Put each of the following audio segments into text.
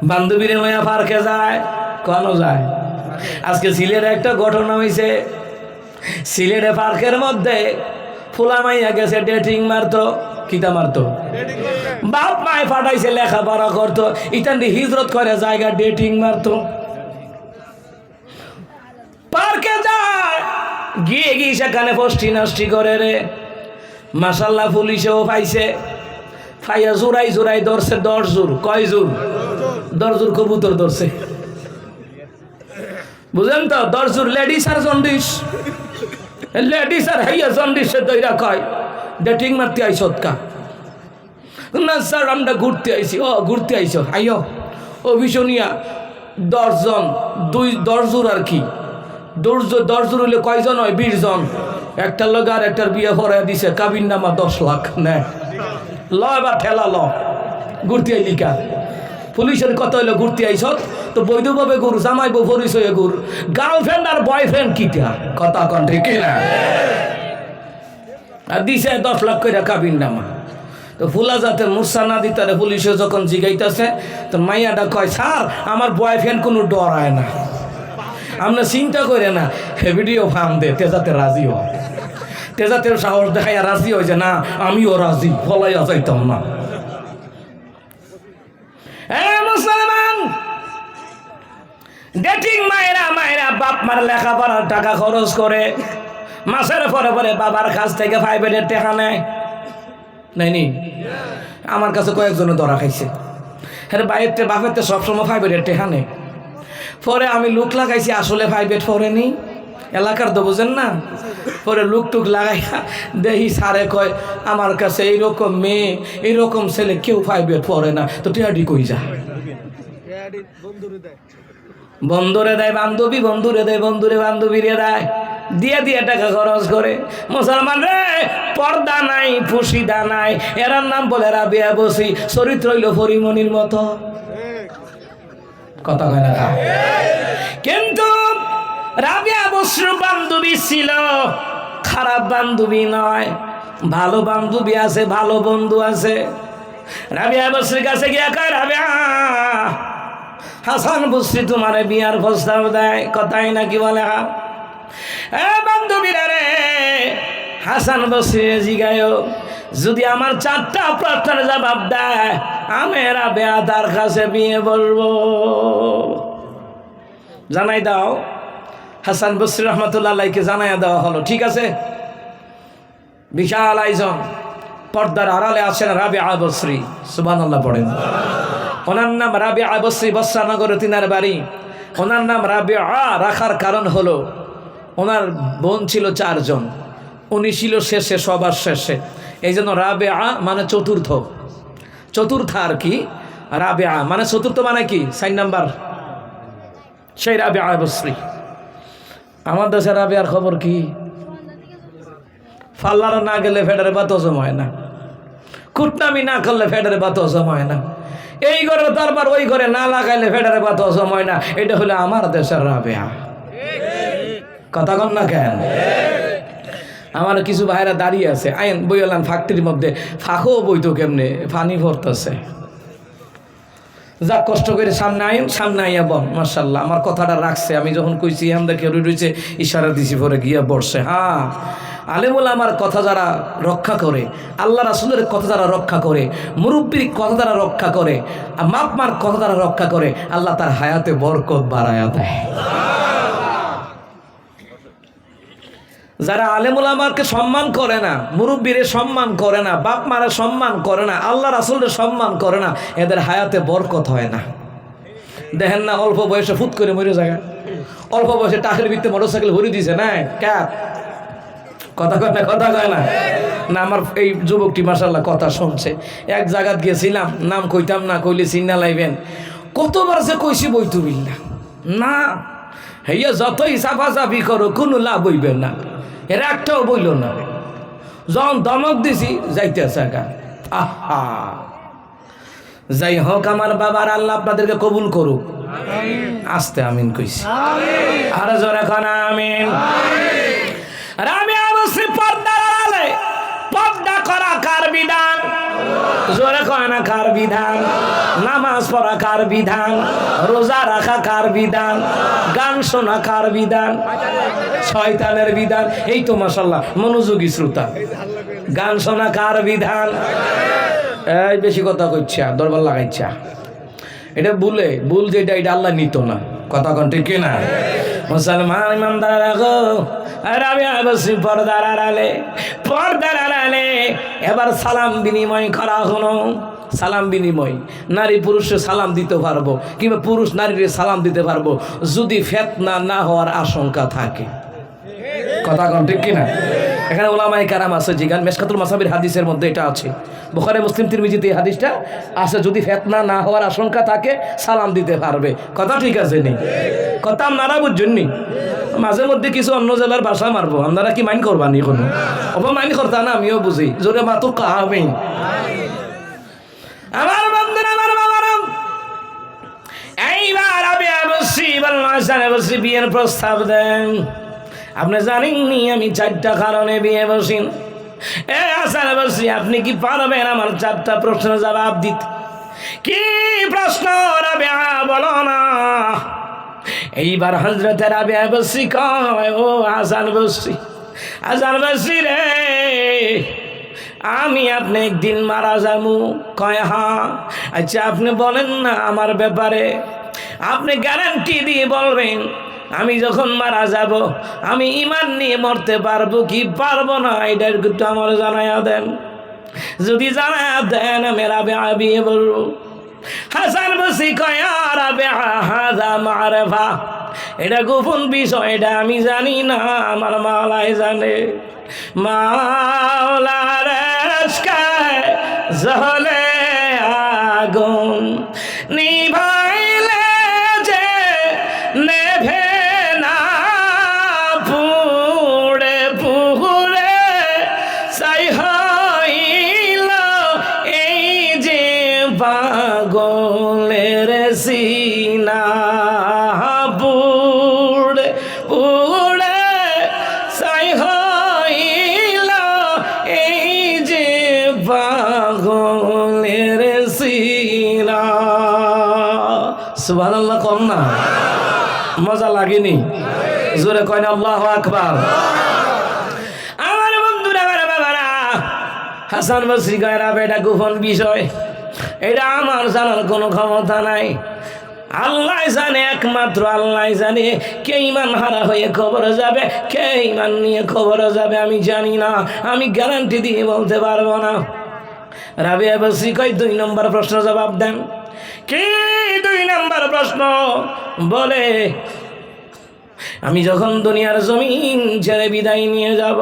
বান্ধবীরে মায়া পার্কে যায়, কেন যায়? আজকে সিলেটে একটা ঘটনা হয়েছে। সিলেটে পার্কের মধ্যে ফুলা মাইয়া গেছে ডেটিং মারতো। কিতা মারতো? বাপ মায় ফাটাইছে, লেখাপড়া করতো, ইতান্দি হিজরত করে জায়গা ডেটিং মারতো। পার্কে যায়, গিয়ে গিয়ে সেখানে ফষ্টি নষ্টি করে রে। মাশাল্লাহ পুলিশেও পাইছে, ফাইয়া জোড়াই জোড়াই ধরছে 10 জোর। কয় জোর? 10 জোর কবুতর ধরছে, বুঝলেন তো? 10 জোর লেডিস আর জন্ডিস, লেডিস আর হাইয়া জন্ডিসে দইরা কয় ডেটিং মারতে আইসত কা? না স্যার আমরা ঘুরতে আইছি। ও ঘুরতে আইস, আইও অভিশনিয়া 10 জন, 10 জোর আর কি 10 জোর হইলে কয়জন হয়? 20 জন। একটার লোক আর একটার বিয়ে পড়ায় দিছে, কাবিন নামা 10 লাখ নেয়। ল এবার ঠেলা ল, ঘুরতে আইলি কা? পুলিশের কথা হইলো ঘুরতে আইসত তো বৈধভাবে ঘুর, জামাই বউ পরিচয়ে ঘুর, গার্লফ্রেন্ড আর বয়ফ্রেন্ড কিটা? কথা কন ঠিক না? আর দিছে 10 লাখ করে কাবিন নামা। তো ফুলা যাতে মুরসা না দিতারে পুলিশে যখন জিগাইতেছে, তো মাইয়াটা কয় স্যার আমার বয়ফ্রেন্ড কোনো ডরায় না, আমরা চিন্তা করে না ভিডিও ফার্ম দে তেজাতে রাজি হয়, তেজাতেও সাহস দেখাইয়া রাজি হয় যে না আমিও রাজি, ফলাইয়া যাইতাম না। মুসলমান ডেটিং মায়েরা মায়েরা বাপ মার লেখাপড়ার টাকা খরচ করে, মাসের পরে পরে বাবার কাছ থেকে প্রাইভেটের টাকা নেয় নাইনি? আমার কাছে কয়েকজনে ধরা খাইছে। হ্যাঁ বাইরের বাপের সবসময় প্রাইভেটের টাকা নেই। পরে আমি লুক লাগাইছি, আসলে প্রাইভেট পড়েনি, এলাকার তো বুঝেন না। পরে লুক টুক লাগাইয়া দেখি সারে কয় আমার কাছে এইরকম মেয়ে এইরকম ছেলে কেউ প্রাইভেট পড়ে না। তো টিয়াডি কই যা? বন্ধুরে দেয় বান্ধবী, বন্ধুরে দেয় বন্ধুরে বান্ধবীরে দেয়, দিয়ে দিয়ে টাকা খরচ করে। মুসলমান রে পর্দা নাই, ফুসিদা নাই, এরার নাম বলে রাবিয়া বসি, চরিত্র হইল পরিমণির মতো। কথা কয় না? কিন্তু রাবিয়া বসির বান্ধবী ছিল, খারাপ বান্ধবী নয়, ভালো বান্ধবী আছে, ভালো বন্ধু আছে। রাবিয়া বসির কাছে গিয়া কয় রাবিয়া হাসান বসরি তোমার বিয়ার প্রস্তাব দেয়, কথাই নাকি বলে? বান্ধবীরা রে হাসান বসরি জিগায় যদি আমার 4টা প্রশ্নের জবাব দেয় আমি রাবিয়া তার কাছে বিয়ে বলবো। জানাই দাও। হাসান বসরি রহমতুল্লাহ আলাইহিকে জানাইয়া দেওয়া হলো। ঠিক আছে, বিশাল আয়োজন, পর্দার আড়ালে আছেন রাবিয়া বসরি, সুবহানাল্লাহ পড়েন। ওনার নাম রাবিয়া বসরি, বসরানগরে তিনার বাড়ি। ওনার নাম রাবিয়া রাখার কারণ হলো ওনার বোন ছিল 4 জন, উনি ছিল শেষে, সবার শেষে, এই জন্য রাবিয়া মানে চতুর্থ, চতুর্থ আর কি। রাবিয়া মানে চতুর্থ মানে কি 4 নাম্বার, সেই রাবিয়া বসরি। আমার দেশে রাবিয়ার খবর কি? ফাল্লার না গেলে ফেডারে বাত হজম হয় না, কুটনামি না করলে ফেডারে বাত হজম হয় না, এই ঘরে তারপর ওই ঘরে না লাগাইলে ফেডারে বাত হজম হয় না। এটা হলো আমার দেশের রাবিয়া। কথা কন না কেন? আমার কিছু ভাইরা দাঁড়িয়ে আছে, আইন বইলাম ফ্যাক্টরির মধ্যে, ফাঁকও বইতো কেমনে, পানি ভরতেছে। যা কষ্ট করে সামনে আইন, সামনে আইয়া বল। মাশাআল্লাহ আমার কথাটা রাখছে, আমি যখন কইছি এখান থেকে রয়েছে ইশারা দিছি, পরে গিয়া বসছে। হ্যাঁ আলেমুল আমার কথা যারা রক্ষা করে, আল্লাহ রাসূলের কথা যারা রক্ষা করে, মুরব্বীর কথা যারা রক্ষা করে, মাপমার কথা যারা রক্ষা করে, আল্লাহ তার হায়াতে বরকত বাড়ায়া দেয়। যারা আলেমুল আমারকে সম্মান করে না, মুরব্বীরে সম্মান করে না, বাপ মারা সম্মান করে না, আল্লাহ রাসূলের সম্মান করে না, এদের হায়াতে বরকত হয় না। দেখেন না অল্প বয়সে ফুট করে মরে যায়, অল্প বয়সে টাকের ভিত্তে মোটরসাইকেল ভরে দিছে না ক্যাপ। কথা কয় না? কথা কয় না? না আমার এই যুবকটি মাশাআল্লাহ কথা শুনছে। এক জায়গাত গেছিলাম, নাম কইতাম না, কইলে চিন্না লাইবেন। কতবার যে কইছি বইতুবিল্লাহ না, হেয়া যতই চাপাচাপি করো কোনো লাভ হইবে না, এর একটাও বইল না। যখন দমক দিছি যাইতেছে গা। আহা যাই হোক আমার বাবার আল্লাহ আপনাদেরকে কবুল করুক। আস্তে আমিন কইছি, আর জোরে কোন আমিন। রাবিয়া বসরি পর্দার আড়ালে, পর্দা করা কার বিধান? জোরে কয় না কার বিধান? নামাজ পড়া কার বিধান, রোজা রাখা কার বিধান, গান শোনা কার বিধান? শয়তানের বিধান। এই তো মাশাআল্লাহ মনোযোগী শ্রোতা, গান শোনা কার বিধান? এই বেশি কথা কইছা, দরবার লাগাইছা, এটা ভুল যেটা এটা আল্লাহ নিত না। কথা কোন ঠিক না? মুসলমান ইমানদার গো, রাবিয়া বসি পর্দার আড়ালে এবার সালাম বিনিময় করা হলো। সালাম বিনিময়, নারী পুরুষে সালাম দিতে পারবো কিংবা পুরুষ নারীরে সালাম দিতে পারবো যদি ফিতনা না হওয়ার আশঙ্কা থাকে। কথা কোন ঠিক কিনা? এখানে উলামায়ে কেরাম আছে, জিগান মিশকাতুল মাসাবির হাদিসের মধ্যে এটা আছে, বুখারী মুসলিম তিরমিজিতে এই হাদিসটা আছে, যদি ফিতনা না হওয়ার আশঙ্কা থাকে সালাম দিতে পারবে। কথা ঠিক আছে নি? কথা আপনারা বুঝছেন নি? মাঝে মধ্যে কিছু অন্য জেলার ভাষা মারবো, আপনারা কি মাইন্ড করবানি? কোনো অপমাইন্ড করতা না, আমিও বুঝি, জোরে মাতো কাহাবেই। আমার বন্ধুরা, আমার বাবারা, এইবার আমি বসি বিয়ের প্রস্তাব দেন। আপনি জানেননি আমি 4টা কারণে বিয়ে বসি। বসি আপনি কি পারবেন আমার 4টা প্রশ্নের জবাব দিতে? কি প্রশ্ন রাবিয়া বলো না? এইবার হযরত রাবিয়া বসি কয়, ও হাসান বসি রে, আমি আপনি একদিন মারা যাবো। কয় হ্যাঁ। আচ্ছা আপনি বলেন না আমার ব্যাপারে, আপনি গ্যারান্টি দিয়ে বলবেন আমি যখন মারা যাব আমি ঈমান নিয়ে মরতে পারবো কি পারবো না, এটা একটু আমার জানায়া দেন। যদি জানায়া দেন আমি রাবিয়া বিয়ে বলবো। হাসান বসি কয়, রাবিয়া হাযা মারফা, এটা গোপন বিষয়, এটা আমি জানি না, আমার মাওলাই জানে। মাওলার ইশকে জ্বলে আগুন, নিভাইলে যে নেভে না, পুড়ে পুড়ে ছাই হইল এই যে পাগলের সিনা, পুড়ে পুড়ে ছাই হইল এই যে পাগলের সিনা। সুবহানাল্লাহ কম না? মজা লাগেনি? জোরে কয় না আল্লাহু আকবার। আমার বন্ধুরা, আমার বাবারা, হাসান বসরি কয়, এটা গোপন বিষয়, এটা আমার জানার কোনো ক্ষমতা নাই। আল্লাহ জানে, একমাত্র আল্লাহ জানে কে ঈমান হারা হয়ে কবরে যাবে, কে ঈমান নিয়ে কবরে যাবে আমি জানি না, আমি গ্যারান্টি দিয়ে বলতে পারবো না। রাবিয়া বসরি কয়, 2 নম্বর প্রশ্ন জবাব দেন। কি 2 নম্বর প্রশ্ন? বলে আমি যখন দুনিয়ার জমিন ছেড়ে বিদায় নিয়ে যাব,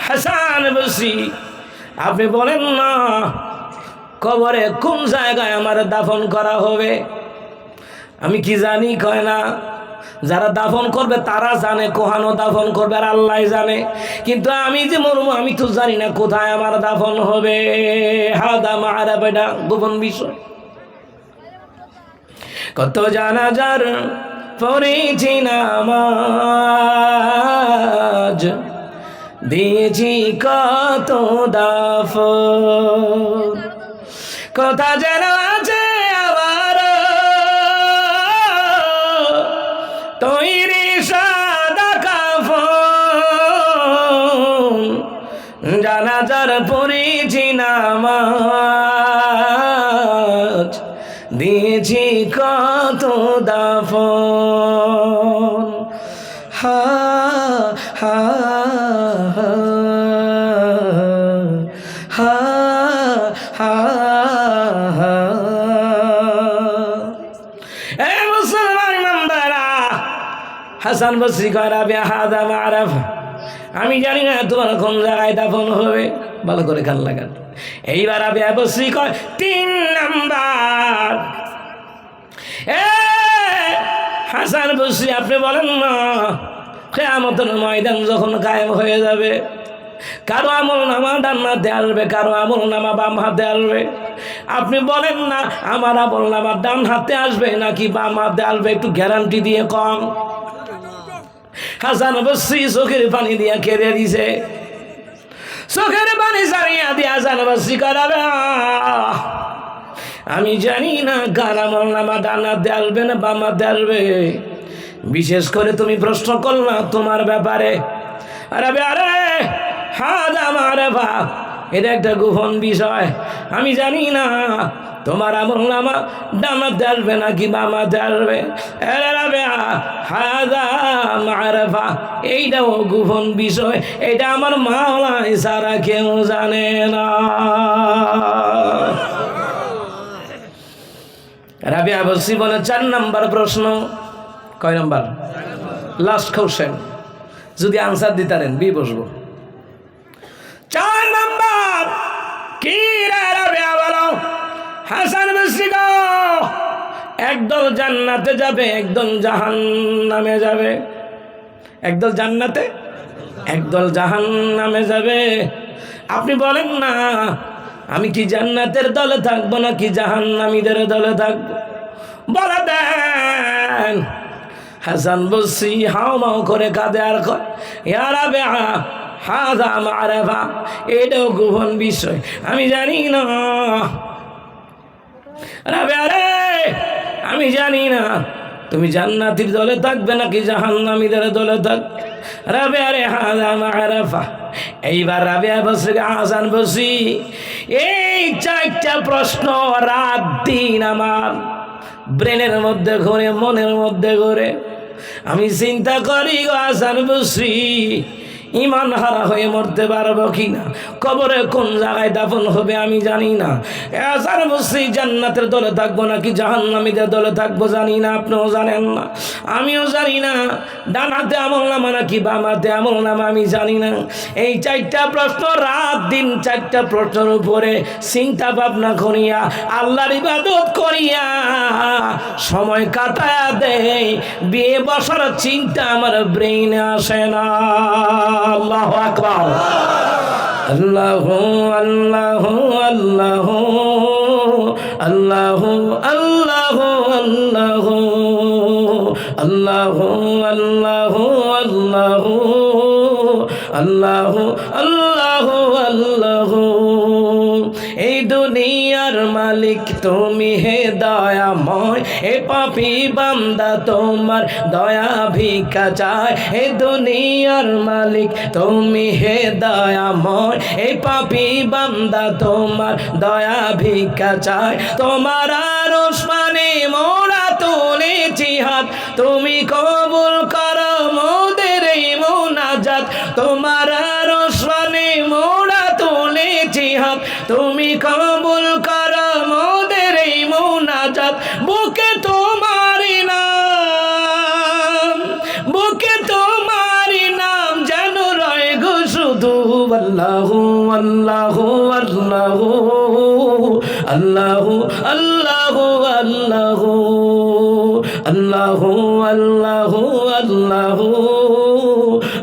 হাসান বসরি আপনি বলেন না কবরে কোন জায়গায় আমার দাফন করা হবে? আমি কি জানি? কয় না, যারা দাফন করবে তারা জানে কোহানো দাফন করবে, আর আল্লাহ জানে, কিন্তু আমি যে মরবো আমি তো জানি না কোথায় আমার দাফন হবে। হাদা মারাফা, এটা গোপন বিষয়। কত জানাজার পড়েছি নামাজ, দিয়েছি কত দাফন, কথা যেন আছে আবার তৈরি সাদা কাফন, জানাজার পড়েছি নামাজ, দিয়েছি কত দাফন। হা হা হা হা হা হা। এ মুসলমান ইমানদাররা, হাসান বসরি কয়, রাবিয়া হাযা মারফা, আমি জানি না তোমার কোন জায়গায় দাফন হবে, ভালো করে কান লাগান। এইবার রাবিয়া বসরি কয়, 3 নাম্বার। হাসান বসরি আপনি বলেন না কিয়ামতের ময়দান যখন কায়েম হয়ে যাবে, কারো আমল নামা ডান হাতে আসবে, কারো আমল নামা বাম হাতে আসবে, আপনি বলেন না আমার আমল নামা ডান হাতে আসবে নাকি বাম হাতে আসবে, একটু গ্যারান্টি দিয়ে কম। হাসান বসরি চোখের পানি দিয়ে কেঁদে দিছে। চোখের পানি সারিয়া দিয়া জানবাসি করাবে। আমি জানি না কার আমলনামা ডানাতে আসবে না বামাতে আসবে। বিশেষ করে তুমি প্রশ্ন করলা তোমার ব্যাপারে, আরে হাত আমার বাপ, এটা একটা গোপন বিষয়। আমি জানি না তোমার আমলনামা ডানাতে আসবে নাকি বামাতে আসবে। এইটাও গোপন বিষয়, এটা আমার মাওলাই সারা কেউ জানে না। রাবিয়া বলছি বলে 4 নাম্বার প্রশ্ন। কয় নাম্বার? Last question. যদি আনসার দিতারেন বি বসবো। 4 নাম্বার কি রে রাবিয়া বলো? হাসান বসরি গো, একদল জান্নাতে যাবে, একদল জাহান্নামে যাবে। একদল জান্নাতে, একদল জাহান্নামে যাবে। আপনি বলেন না আমি কি জান্নাতের দলে থাকবো নাকি জাহান্নামীদের দলে থাকবো? বলে দেন। হাসান বসরি হাও মাও করে কাঁদে আর কয়, ইয়া রাবিয়া হাযা মা'রিফা, এটাও গোপন বিষয়, আমি জানি না। রাবিয়া রে, আমি জানি না তুমি জান্নাতীর দলে থাকবে নাকি জাহান্নামীদের দলে থাকবে। রাবিয়া রে হাযা মা'রিফা। এইবার রাবিয়া বসরি হাসান বসরি এই 4টা প্রশ্ন রাত দিন আমার ব্রেনের মধ্যে ঘুরে, মনের মধ্যে ঘুরে। আমি চিন্তা করি গো হাসান বসরি ইমান হারা হয়ে মরতে পারবো কিনা, কবরে কোন জায়গায় দাফন হবে আমি জানি না। হাসান বসরি জান্নাতের দলে থাকবো নাকি জাহান্নামীদের দলে থাকবো জানি না, আপনিও জানেন না, আমিও জানি না। ডানাতে আমলনামা নাকি বামাতে আমলনামা আমি জানি না। এই 4টা প্রশ্ন রাত দিন 4টা প্রশ্নের উপরে চিন্তা ভাবনা করিয়া আল্লাহর ইবাদত করিয়া সময় কাটায়া দেই। বিয়ে বসার চিন্তা আমার ব্রেইনে আসে না। আল্লাহু আকবার। আল্লাহু আল্লাহু আল্লাহু আল্লাহু আল্লাহু আল্লাহু আল্লাহু আল্লাহু আল্লাহু আল্লাহু আল্লাহু আল্লাহু। এই দুনিয়ার মালিক তুমি হে দয়াময়, এ পাপী বান্দা তোমার দয়া ভিক্ষা চায়। এ দুনিয়ার মালিক তুমি হে দয়াময়, এ পাপী বান্দা তোমার দয়া ভিক্ষা চায়। তোমার আরশ পানে মোরা তুলেছি হাত, তুমি কবুল করো মোদের এই মুনাজাত। তোমার আরশ পানে মোরা তুলেছি হাত, তুমি কবুল করো মোদের এই মুনাজাত। বুকে তোমারই নাম, বুকে তোমারই নাম যেন রয় গো শুধু। আল্লাহু আল্লাহু আল্লাহু আল্লাহু আল্লাহু আল্লাহু আল্লাহু আল্লাহু আল্লাহু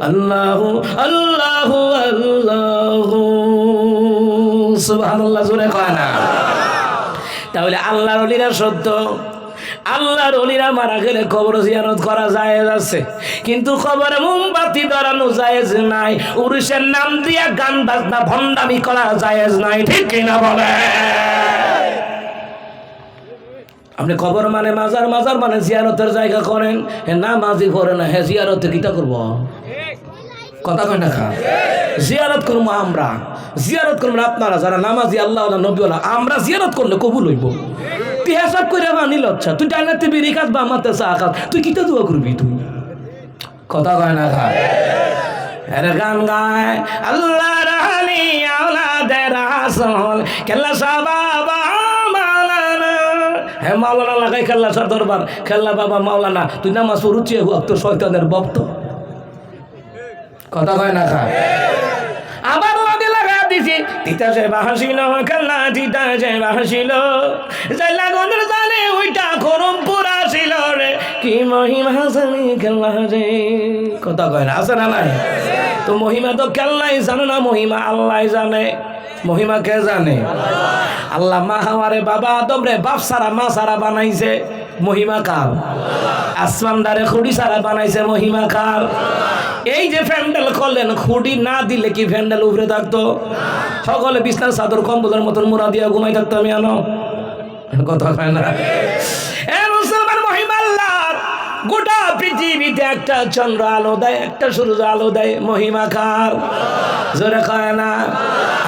আল্লাহু আল্লাহু আল্লাহু। সুবহানাল্লাহ, জোরে কয় না। তাহলে আল্লাহর ওলিরা সত্য, আল্লাহর ওলিরা মারা গেলে কবর জিয়ারত করা জায়েজ আছে, কিন্তু কবরে মোমবাতি ধরানো জায়েজ নাই। উরুসের নাম দিয়া গান বাজনা ভণ্ডামি করা জায়েজ নাই, ঠিক কিনা বলে? আপনি কবর মানে মাজার, মাজার মানে জিয়ারতের জায়গা করেন, হে নামাজি করে না, হে জিয়ারতে কিটা করব? কথা কয় না খা। জিয়ারত করবো আমরা, জিয়ারত করবো আপনারা যারা নামাজি আল্লাহ নবীওয়ালা, আমরা জিয়ারত করলে কবুল হইব। তুই হেসাব করে মানি লচ্ছা, তুই ডাইনাতে বেরিয়ে খাস বা আমাতে চা খাস, তুই কিটা দোয়া করবি? তুই কথা কয় না খা। এর গান গায় আল্লাহ রাহানি আওলাদের রাসূল কেল্লা সাহাবা মাওলানা। হে মাওলানা লাগাই খেল্লা সর দরবার, খেল্লা বাবা মাওলানা, তুই নামাজ পড়ুচ্ছি তো শয়তানের ভক্ত। কথা কয় না খা। আবার ওকে লাগা দিছি তিতাসে বাহাসিল খেল্লা, তিতাসে বাহাসিল জাইলা গন্ধের জানে ওইটা গরম পুরা ছিল রে, কি মহিমা জানি খেল্লা রে। কথা কয় না, আছে না নাই? তো মহিমা তো খেল্লাই জানে না, মহিমা আল্লাহ জানে। মহিমা কে জানে? আল্লাহ মা হাওয়ারে বাবা আদম রে বাপ সারা মা সারা বানাইছে। মহিমা কার? আসমানদারে খুঁটি ছাড়া বানাইছে, মহিমা কার? এই যে প্যান্ডেল করলেন, খুঁটি না দিলে কি প্যান্ডেল উপরে থাকতো? সকলে বিছনার চাদর কম্বলের মতন মোড়া দিয়া ঘুমাই থাকতো, আমি আনো কথা হয় না? মুসলমান, মহিমা আল্লাহর। গোটা পৃথিবীতে একটা চন্দ্র আলো দেয়, একটা সূর্য আলো দেয়, মহিমা কার? জোরে কয় না?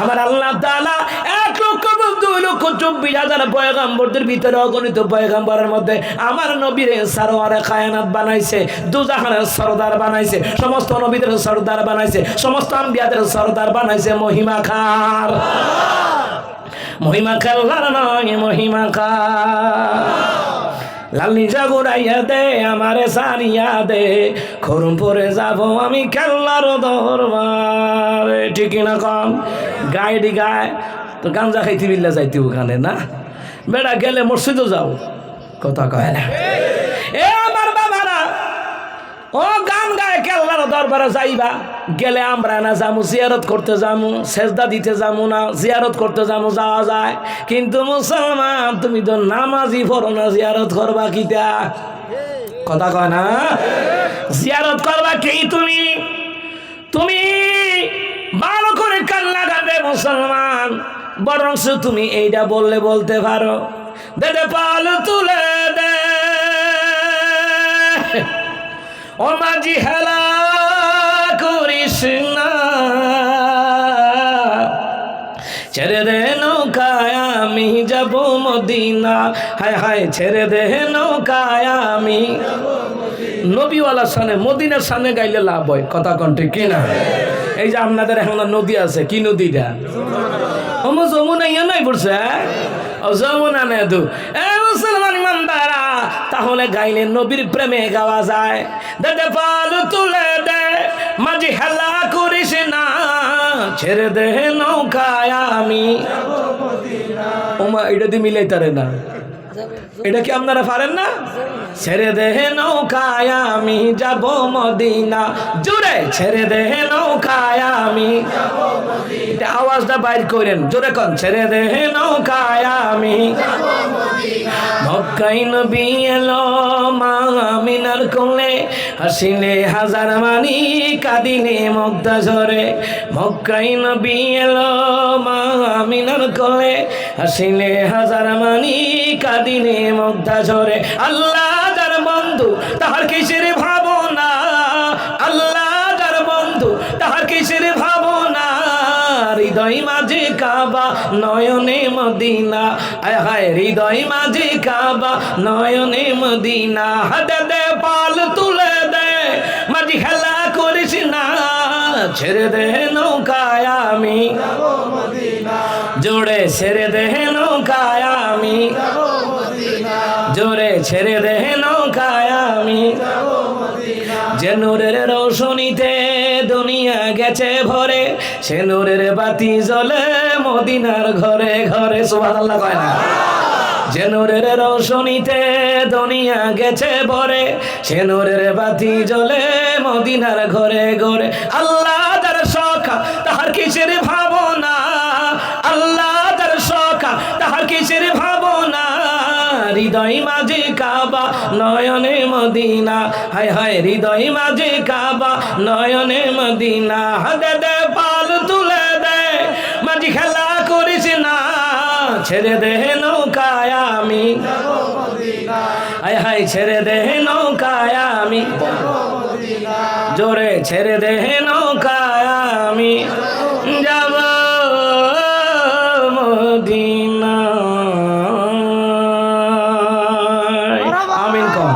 আমার আল্লাহ তাআলা 1,24,000 পয়গম্বরদের ভিতরে অগণিত পয়গম্বরের মধ্যে আমার নবীর সারওয়ারে কায়নাত বানাইছে, দুজাহানের সরদার বানাইছে, সমস্ত নবীদের সরদার বানাইছে, সমস্ত আম্বিয়াদের সরদার বানাইছে, মহিমা কার? মহিমা কাল্লার নয়, মহিমা কার? লালনি জাগুরাইয়া দে আমারে সারিয়া দে, খরমপুরে যাব আমি খেলার দরবারে। ঠিক না কম? গাইডি গায় তো গাঞ্জা খাইতে বিল্লা যাইতে ওখানে না, বেড়া গেলে মসজিদও যাও, কথা কয় না? এ আমার বাবারা, ও গান গায় কেল্লার দরবারে যাইবা, গেলে আমরা না যামু জিয়ারত করতে যামু, সেজদা দিতে যামু না, জিয়ারত করতে যামু, যাওয়া যায়। কিন্তু মুসলমান, তুমি তো নামাজি পড়ো না, জিয়ারত করবা কিটা? কথা কয় না? জিয়ারত করবা কি? তুমি তুমি ভালো করে কান লাগাবে মুসলমান। বরং তুমি এইটা বললে বলতে পারো, দে দে পাল তুলে দে ও মাঝি, হেলা করিস না, ছেড়ে দে নৌকায় আমি যাব মদিনা। হায় হায়, ছেড়ে দে নৌকায় আমি। নবীওয়ালার সামনে, মদিনার সামনে গাইলে লাভ হয়, কথা কোন ঠিক কিনা? এই যে আপনাদের এখন নদী আছে, কি নদীটা? যমুনা ইয়ে নাই পড়ছে, যমুনা নেদু। মুসলমান ইমানদারা, তাহলে গাইলে নবীর প্রেমে গাওয়া যায়। দে দে পাল তুলে দে মাঝি, হেলা করিস না, ছেড়ে দে নৌকায় আমি। ওমা, এটা দিয়ে মিলাইতারে না, এটা কি আপনারা পারেন না? ছেড়ে দে নৌকায় আমি যাব মদিনা, জোরে ছেড়ে দে নৌকায় আমি। এটা আওয়াজটা বাইর করেন, জোরে কোন, ছেড়ে দে নৌকায় আমি। মক্কায় নবী এলো মা আমিনার কোলে, হাসিলে হাজার মানি, কাঁদিলে মুক্তা ঝরে। মক্কায় নবী এলো মা আমিনার কোলে, হাসিলে হাজার মানি, কাঁদিলে মুক্তা ঝরে। আল্লাহ যার বন্ধু তাহার কিসের ভাবনা, আল্লাহ যার বন্ধু তাহার কিসের ভাবনা, হৃদয় মাঝে কাবা নয়নে মদিনা। আয় হায়, হৃদয় মাঝে কাবা নয়নে মদিনা। দে দে পাল তুলে দে মাঝি, খেলা করিস না, ছেড়ে দে নৌকায় আমি। জোরে ছেড়ে দে নৌকায় আমি, জোরে ছেড়ে দে নৌকায় আমি। যে নূরের রৌশনীতে দুনিয়া গেছে ভরে, সে নূরের বাতি জ্বলে মদিনার ঘরে ঘরে। সুবহানাল্লাহ কয় না? যে নূরের রৌশনীতে দুনিয়া গেছে ভরে, সে নূরের বাতি জ্বলে মদিনার ঘরে ঘরে। আল্লাহ যার সখা তাহার কিসের ভাবনা, আল্লাহ যার সখা তাহার কিসের ভাবনা, হৃদয় মাঝে কাবা নয়নে মদিনা। হায় হায়, হৃদয় মাঝে কাবা নয়নে মদিনা। দে দে পাল তুলে দে মাঝি, খেলা করিস না, ছেড়ে দে নৌকায় আমি। হায় হায়, ছেড়ে দে নৌকায় আমি, জোরে ছেড়ে দে নৌকায় আমি যাব মদিনা। আমিন কম,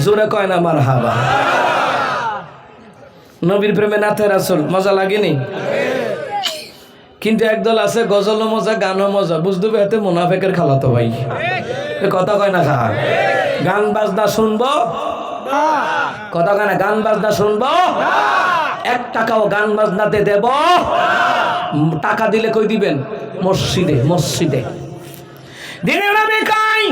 জোরে কয় না মারহাবা। নবীর প্রেমে নাথে রাসূল মজা লাগেনি? কিন্তু একদল আছে গজলও মজা, গানও মজা, বুঝতে পেতে মুনাফেকের খালাতো ভাই। কথা কয় না খা, গান বাজনা শুনবো, কথা কয় না, গান বাজনা শুনবো, 1 টাকাও গান বাজনাতে দেব? টাকা দিলে কই দিবেন? মসজিদে, মসজিদে। দিনের নবী কই,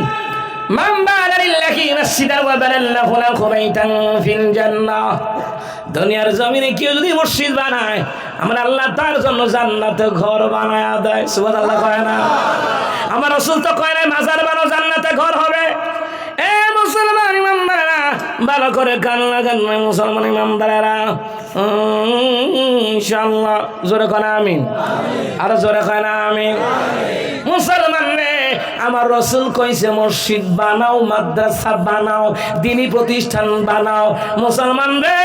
মান বানা লিল্লাহি মাসজিদা ওয়া বানাল্লাহু লাহু বাইতান ফিল জান্নাহ। দুনিয়ার জমিনে কেউ যদি মসজিদ বানায়, আমরা আল্লাহ তার জন্য জান্নাতে ঘর বানায়া দেয়। সুবহানাল্লাহ কয় না? আমার রাসূল তো কয় না মাজার বানাও জান্নাতে ঘর হবে। ভালো করে কান লাগান না মুসলমান ইমামদারেরা। ইনশাআল্লাহ জোরে কনা আমিন, আর জোরে কনা আমিন। মুসলমান রে, আমার রাসূল কইছে মসজিদ বানাও, মাদ্রাসা বানাও, দ্বীনি প্রতিষ্ঠান বানাও। মুসলমান রে,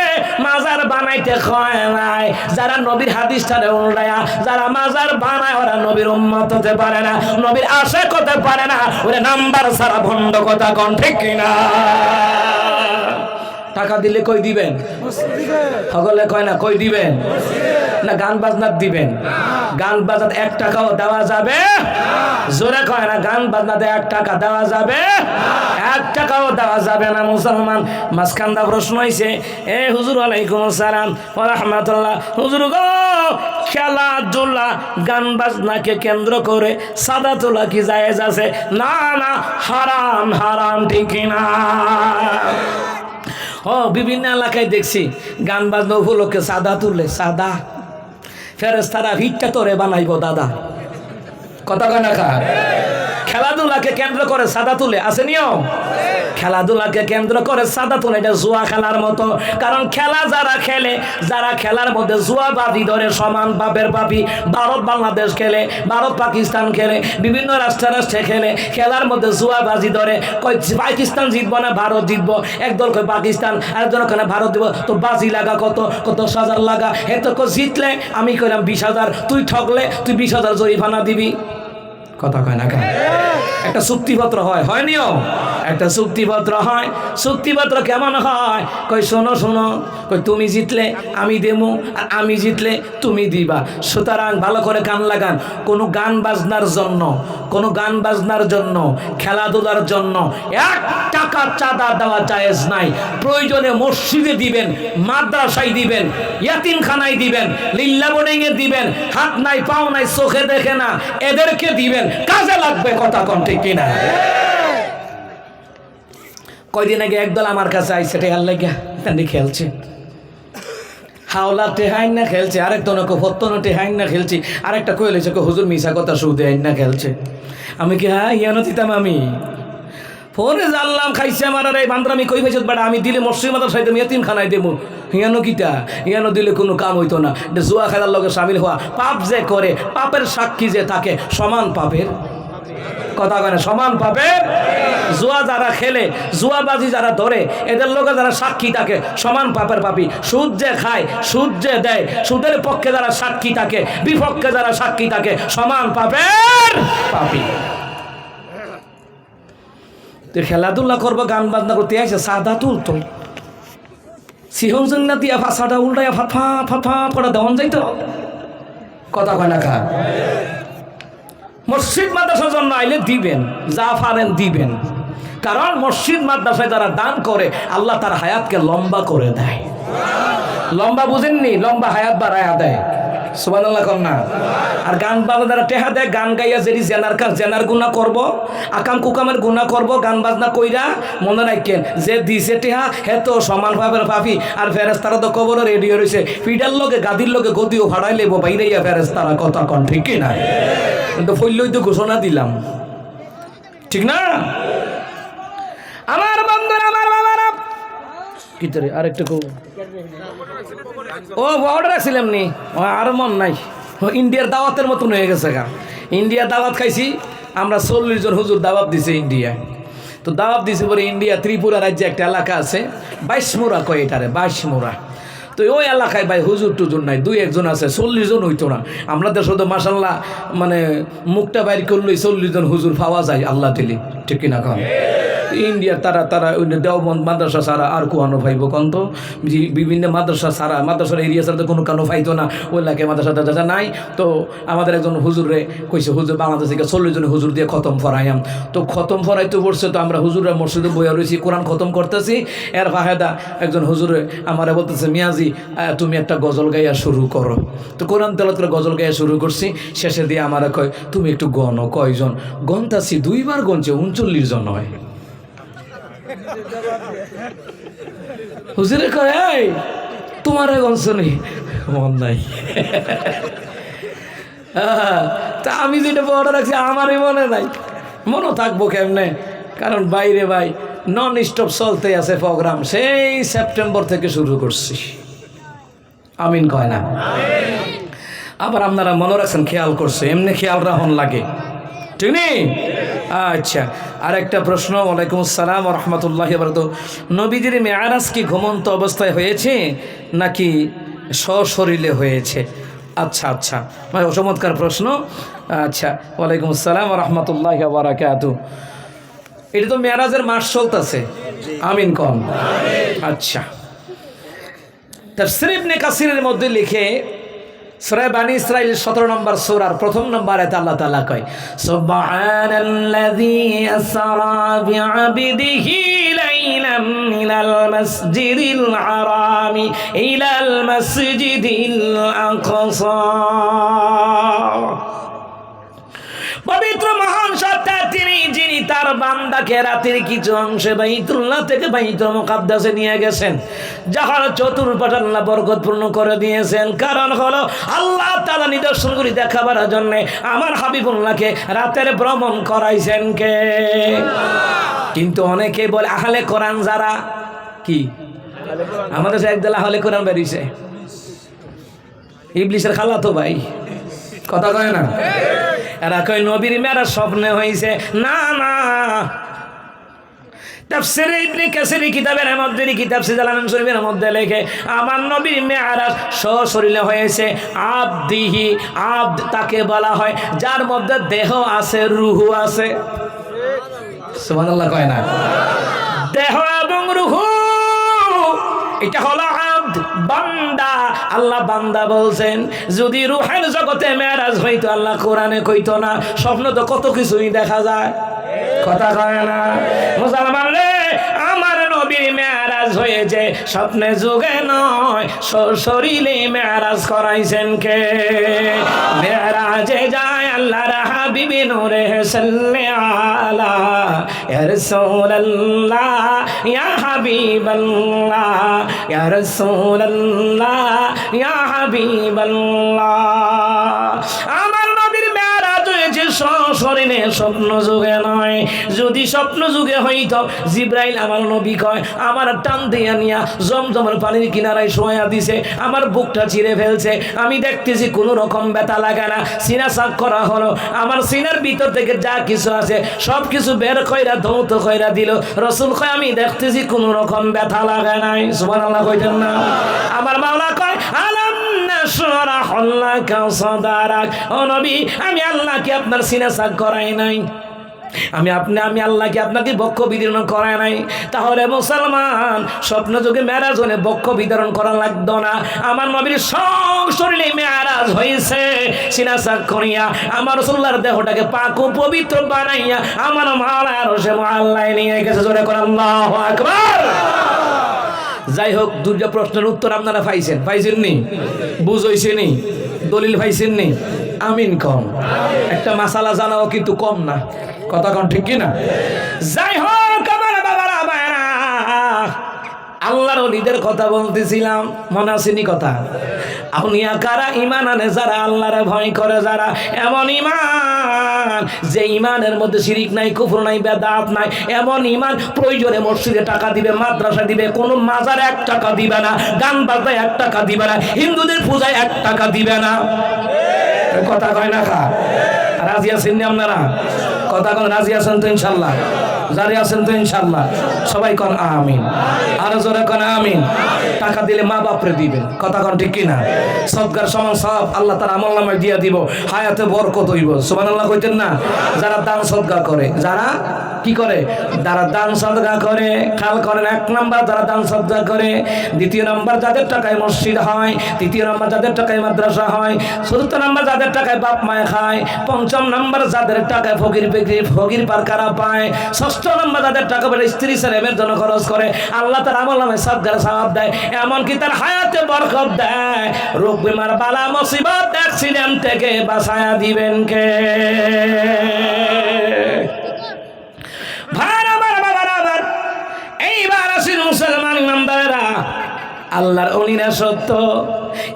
মাজার বানাইতে কয় নাই। যারা নবীর হাদিসটারে উল্টায়া যারা মাজার বানায় ওরা নবীর উম্মত হতে পারে না, নবীর আশিক হতে পারে না। ওরে নাম্বার সারা ভণ্ড কথা কোন ঠিক কিনা? টাকা দিলে কই দিবেন? সকলে কয় না কই দিবেন? না গান বাজনাত দিবেন? গান বাজনাত 1 টাকাও দেওয়া যাবে? জোরে কয় না গান বাজনাতে 1 টাকা দেওয়া যাবে? 1 টাকাও দেওয়া যাবে না মুসলমান। মাঝখানটা প্রশ্ন হইছে, এ হুজুর ওয়ালাইকুম আসসালাম ওয়া রাহমাতুল্লাহ, হুজুর গো খেলাধুলা গান বাজনাকে কেন্দ্র করে সাদা তোলা কি জায়েজ আছে? না না, হারাম হারাম, ঠিক না? ও বিভিন্ন এলাকায় দেখছি গান বাজনা উপলক্ষে সাদা তুলে, সাদা ফেরেশতারা ভিটটা তোরে বানাইবো দাদা, কথা কয় না খা? খেলাধুলাকে কেন্দ্র করে সাদা তুলে আছে নিয়ম? খেলাধুলাকে কেন্দ্র করে সাদা তুলে, এটা জুয়া খেলার মতো। কারণ খেলা যারা খেলে, যারা খেলার মধ্যে জুয়া বাজি ধরে সমান পাপের পাপি। ভারত বাংলাদেশ খেলে, ভারত পাকিস্তান খেলে, বিভিন্ন রাষ্ট্রে রাষ্ট্রে খেলে, খেলার মধ্যে জুয়া বাজি ধরে। কয় পাকিস্তান জিতবো না ভারত জিতবো, একদল কয় পাকিস্তান, আরেকজন ওখানে ভারত দিব। তো বাজি লাগা কত, কত 10,000 লাগা। এত জিতলে আমি কইলাম 20,000, তুই ঠকলে তুই 20,000 জরিমানা দিবি, কথা কয় না কেন? একটা চুক্তিপত্র হয়, হয় নিয়ম? একটা চুক্তিপত্র হয়। চুক্তিপত্র কেমন হয়? কই শোনো শোনো, কই তুমি জিতলে আমি দেবো, আর আমি জিতলে তুমি দিবা। সুতরাং ভালো করে কান লাগান, কোনো গান বাজনার জন্য, কোনো গান বাজনার জন্য, খেলাধুলার জন্য 1 টাকা চাঁদা দেওয়া জায়েজ নাই। প্রয়োজনে মসজিদে দিবেন, মাদ্রাসায় দিবেন, ইয়াতিমখানায় দিবেন, লিল্লা বোর্ডিংয়ে দিবেন। হাত নাই পাও নাই, চোখে দেখে না, এদেরকে দিবেন, কাজে লাগবে, কথা কোন ঠিক কিনা? কয়দিন আগে একদল আমার কাছে আইসে টেহার লাগিয়া খেলছে, হাওলা টেহাইন না খেলছে, আরেকটা নকে ফত্তন টেহাইন না খেলছি, আরেকটা কইলেছে হুজুর মিশা কথা সুদে আইন না খেলছে। আমি কি হ্যাঁ ইয়ানো দিতাম? আমি ফোনে জানলাম খাইছে আমার আর এই বান্দ্রামি কই ভাইছত বেড়া, আমি দিলে মসজিদ মাদার সাইতে ইয়াতিম খানায় দেবো। হিয়ানো কিটা, হিয়ানো দিলে কোনো কাম হইতো না। জুয়া খেলার লগে সামিল হওয়া, পাপ যে করে, পাপের সাক্ষী যে থাকে, সমান পাপের, কথা কয় না? সমান পাপের। জুয়া যারা খেলে, জুয়াবাজি যারা ধরে, এদের লোকে যারা সাক্ষী থাকে, সমান পাপের পাপী। সুদ যে খায়, সুদ যে দেয়, সুদের পক্ষে যারা সাক্ষী থাকে, বিপক্ষে যারা সাক্ষী থাকে, সমান পাপের পাপী। তুই খেলাধুলা করবো, গান বাজনা করতে আসে, সাদা তুলতো সিহন জঙ্গা দিয়া ফাঁসাটা উল্টাইয়া ফাফা ফাফা করে দেওয়ান যাইতো, কথা কয় না খা? মসজিদ মাদ্রাসার জন্য আইলে দিবেন, যা পারেন দিবেন। কারণ মসজিদ মাদ্রাসায় যারা দান করে, আল্লাহ তার হায়াতকে লম্বা করে দেয়। লম্বা বুঝেননি? লম্বা হায়াত বাড়ায়া দেয়। সুবহানাল্লাহ কর না? আর গান বাজনা টেহা দেয়, গান গাইয়া যেরি জেনার গুণা করব, আকাম কুকামের গুণা করব, গান বাজনা কইরা, মনে রাখেন যে দিছে টেহা হে তো সমান ভাবের পাপি। আর ফেরেশতারা তো কবরে রেডিও রয়েছে, ফিডার লগে গাদির লগে গদিও ভাড়াই লেবো বাইরেইয়া ফেরেশতারা, কথা কন ঠিক না? কিন্তু ফইলই তো ঘোষণা দিলাম, ঠিক না? আমার বন্ধুরা, আমার বাবারা, কিতরে আরেকটা কো ও অর্ডার আসছিলাম নি, আর মন নাই। ইন্ডিয়ার দাওয়াতের মতন হয়ে গেছে গা। ইন্ডিয়া দাওয়াত খাইছি আমরা, 40 জন হুজুর দাওয়াত দিছে ইন্ডিয়ায়। তো দাওয়াত দিছে পরে ইন্ডিয়া ত্রিপুরা রাজ্যে একটা এলাকা আছে, 22 মুরা কয় এটারে, 22 মুরা। তো ওই এলাকায় ভাই হুজুর টুজুর নাই, 2-1 জন আছে, 40 জন হইতো না। আমরা দেশ তো মাশাল্লাহ মানে মুখটা বাইর করলেই 40 জন হুজুর পাওয়া যায় আল্লাহ দিলি, ঠিক কিনা কন? ইন্ডিয়ার তারা ওই দেওবন্দ মাদ্রাসা ছাড়া আর কোয়ানো পাইব কন্ত, বিভিন্ন মাদ্রাসা ছাড়া, মাদ্রাসার এরিয়া ছাড়া তো কোনো কানো পাইতো না। ওই এলাকায় মাদ্রাসা টাদ্রাসা নাই। তো আমাদের একজন হুজুরে কইছে, হুজুর বাংলাদেশ থেকে 40 জন হুজুর দিয়ে খতম ফরাইয়াম। তো খতম ফরাইতে পড়ছে, তো আমরা হুজুরা মসজিদে বইয়া রয়েছি, কোরআন খতম করতেছি। এর ফাহেদা একজন হুজুরে আমারে বলতেছে, মিয়াজি তুমি একটা গজল গাইয়া শুরু করো। তো কোরআন তেলাওয়াত করে গজল গাইয়া শুরু করছি। শেষে দিয়ে আমারে কয়, তুমি একটু গণো কয়জন? গনতাছি, 2 বার গনছে, 39 জন হয়। হুজুরে কয়, এই তোমার গঞ্চ নেই? মন নাই। তা আমি যেটা বড় রাখছি আমারই মনে নাই, মনে থাকবো কেমনে? কারণ বাইরে ভাই নন স্টপ চলতে আছে প্রোগ্রাম, সেই সেপ্টেম্বর থেকে শুরু করছি। আমিন কয় না? আবার আপনারা মনে রাখছেন, খেয়াল করছে, এমনি খেয়াল রাখুন লাগে, ঠিক নেই? আচ্ছা, আরেকটা প্রশ্ন। ওয়ালাইকুম আসসালাম ওয়া রাহমাতুল্লাহি ওয়া বারাকাতুহু। নবীজির মেয়ারাজ কি ঘুমন্ত অবস্থায় হয়েছে নাকি সশরীরে হয়েছে? আচ্ছা আচ্ছা, মানে চমৎকার প্রশ্ন। আচ্ছা, ওয়ালাইকুম আসসালাম ওয়া রাহমাতুল্লাহি ওয়া বারাকাতুহু। এটা তো মেয়ারাজের মাস চলতেছে, আমিন কন? আচ্ছা, তাফসীর ইবনে কাসিরের মধ্যে লিখে, সূরা বানী ইসরাঈল 17 নম্বর সূরার 1ম নম্বর আয়াতে আল্লাহ তাআলা কয়, সুবহানাল্লাযী আসরা বিআবদিহি লাইলাম মিনাল মাসজিদিল হারামি ইলাল মাসজিদিল আকসা। পবিত্র মহান সত্তা তিনি, যিনি তার বান্দাকে রাতের কিছু অংশে বাইতুল্লাহ থেকে বাইতুল মুকাদ্দাসে নিয়ে গেছেন, যাহার চতুর্পাশ আল্লাহ বরকতপূর্ণ করে দিয়েছেন। কারণ হলো আল্লাহ তাআলা নিদর্শনগুলি দেখাবার জন্য আমার হাবিবুল্লাহকে রাতের ভ্রমণ করাইছেন কে? কিন্তু অনেকে বলে আহলে কোরআন যারা, কি আমাদের একদল আহলে কোরআন বেরিয়েছে, ইবলিসের খালাতো ভাই, কথা কয় না? এরা কয় নবীর মেয়ারাজ স্বপ্নে হয়েছে। না না, তাফসীর ইবনে কাসির কিতাবের মধ্যে, কিতাব জালালাইন শরীফের মধ্যে লেখে, আমার নবীর মেয়ারাজ সশরীরে হয়েছে। আবদিহি, আবদ তাকে বলা হয় যার মধ্যে দেহ আছে, রূহ আছে। সুবহানাল্লাহ কয় না? দেহ এবং রূহ, এটা হলো আবদ, বান্দা। আল্লাহ বান্দা বলছেন, যদি রূহের জগতে মেয়ারাজ হইতো আল্লাহ কোরআনে কইতো না। স্বপ্ন তো কত কিছুই দেখা যায়, কথা কয় না? মুসলমান রে, আমার নবীর মেয়ারাজ হয়েছে স্বপ্নে যুগে নয়, সশরীরে মেয়ারাজ করাইছেন কে? মেয়ারাজে যায় আল্লাহর হাবিব নূরে সাল্লাল্লাহু আলা ইয়া রাসূলুল্লাহ ইয়া হাবিবাল্লাহ ইয়া রাসূলুল্লাহ ইয়া হাবিবাল্লাহ। আমার নবীর মেয়ারাজ হয়েছে সশরীরে, স্বপ্ন যুগে নয়। যদি স্বপ্ন যুগে হইতো, জিবরাইল আমার নবী কয় আমার টান দিয়া নিয়া জমজমের পানির কিনারায় শোয়া দিছে, আমার বুকটা চিরে ফেলছে, আমি দেখতেছি কোনো রকম ব্যথা লাগে না। সিনা সাফ করা হলো, আমার সিনার ভিতর থেকে যা কিছু আছে সব কিছু বের কইরা ধৌত কইরা দিল। রাসূল কয় আমি দেখতেছি কোনো রকম ব্যথা লাগে নাই। সুবহানাল্লাহ কইতেন না? আমার মাওলা কয় আলাম নাশরাহ লাকা সাদরাক। ও নবী, আমি আল্লাহকে আপনার সিনা সাফ করাই নাই, আমি আল্লাহকে আপনাকে বক্ষ বিতরণ করায় নাই। তাহলে মুসলমান, স্বপ্ন যুগে মেয়ারাজ হলে বক্ষ বিতরণ করা লাগতো না। আমার নবীর সশরীরে মেয়ারাজ হয়েছে, সিনা সাক করিয়া আমার রাসূলুল্লাহর দেহটাকে পাক ও পবিত্র বানাইয়া আমার মাওলা আরশে মুআল্লায় নিয়ে গেছে। জোরে করে আল্লাহু আকবার। যাই হোক, দুইটা প্রশ্নের উত্তর আপনারা পাইছেন নি? বুঝাইছে নি? দলিল পাইছেন নি? আমিন কম। একটা মাসালা জানাও কিন্তু কম না, কথা কোন ঠিক কিনা? যাই হোক আমার বাবারা ভাইরা, আল্লাহর ওলিদের কথা বলতেছিলাম, মনে আসেনি কথা? আউলিয়া কারা? ঈমান আনে যারা, আল্লাহরে ভয় করে যারা। এমন ঈমান যে ঈমানের মধ্যে শিরিক নাই, কুফর নাই, বেদাত নাই। এমন ঈমান প্রয়োজনে মসজিদে টাকা দিবে, মাদ্রাসা দিবে, কোনো মাজারে 1 টাকা দিবে না, গান বাজনায় 1 টাকা দিবে না, হিন্দুদের পূজায় 1 টাকা দিবে না। কথা কয় না? রাজি আছেন নি আপনারা? কথা কোন রাজি আছেন তো ইনশাল্লাহ? জারি আছেন তো ইনশাল্লাহ? সবাই কোন আমিন, আরো জোরে কোন আমিন। টাকা দিলে মা বাপরে দিবেন, কথা কোন ঠিক কিনা? সদকার সমান সব আল্লাহ তার আমলনামায় দিয়া দিব, হায়াতে বরকত হইব। সুবহানাল্লাহ কইতেন না? যারা দান সদকা করে, যারা কি করে? যারা দান সদকা করে, খেয়াল করেন। 1 নাম্বার যারা দান সদকা করে, 2 নাম্বার যাদের টাকায় মসজিদ হয়, 3 নাম্বার যাদের টাকায় মাদ্রাসা হয়, 4 নাম্বার যাদের টাকায় বাপ মায় খায়, 5 নাম্বার যাদের টাকায় ফকির পারকারা পায়, 6 নাম্বার যাদের টাকা পয়সা স্ত্রী ছেলেমেয়ের জন্য খরচ করে, আল্লাহ তার আমলনামায় সদকার সওয়াব দেয়, এমনকি তার হায়াতে বরকত দেয়। রোগ বিমার বালা মুসিবত অ্যাক্সিডেন্ট থেকে বাঁচায়া দিবেন কে? এইবার আসেন মুসলমান ইমানদারেরা, আল্লাহর ওলিরা সত্য,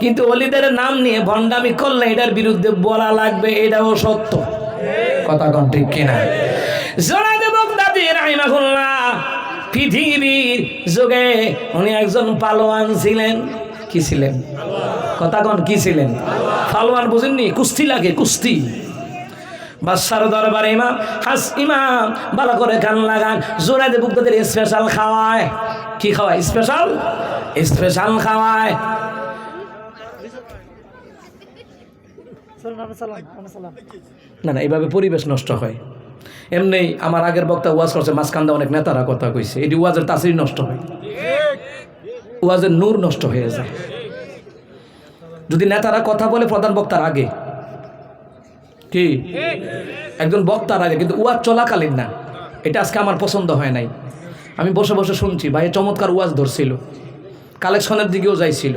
কিন্তু ওলিদের নাম নিয়ে ভণ্ডামি করলে এটার বিরুদ্ধে বলা লাগবে, এটাও সত্য। কথা কোন ঠিক কিনা? জনাবে বাগদাদী রাহিমাহুল্লাহ পৃথিবীর যুগে উনি একজন পালোয়ান ছিলেন। কি ছিলেন? কথা কন, কি ছিলেন? পালোয়ান বুঝেননি? কুস্তি লাগে, কুস্তি। বাদশার দরবারে ইমাম ভালো করে কান লাগান। জুনায়েদ বাগদাদির স্পেশাল খাওয়ায়। কি খাওয়ায়? স্পেশাল খাওয়ায়। না না, এইভাবে পরিবেশ নষ্ট হয়। এমনি আমার আগের বক্তা ওয়াজ করছে, মাঝখান দিয়ে অনেক নেতারা কথা কইছে, এটি ওয়াজের তাসির নষ্ট হয়, ওয়াজের নূর নষ্ট হয়ে যায়। যদি নেতারা কথা বলে প্রধান বক্তার আগে, কি একজন বক্তার আগে, কিন্তু ওয়াজ চলাকালীন না, এটা আজকে আমার পছন্দ হয় নাই। আমি বসে বসে শুনছি, ভাই চমৎকার ওয়াজ ধরছিল, কালেকশনের দিকেও যাইছিল,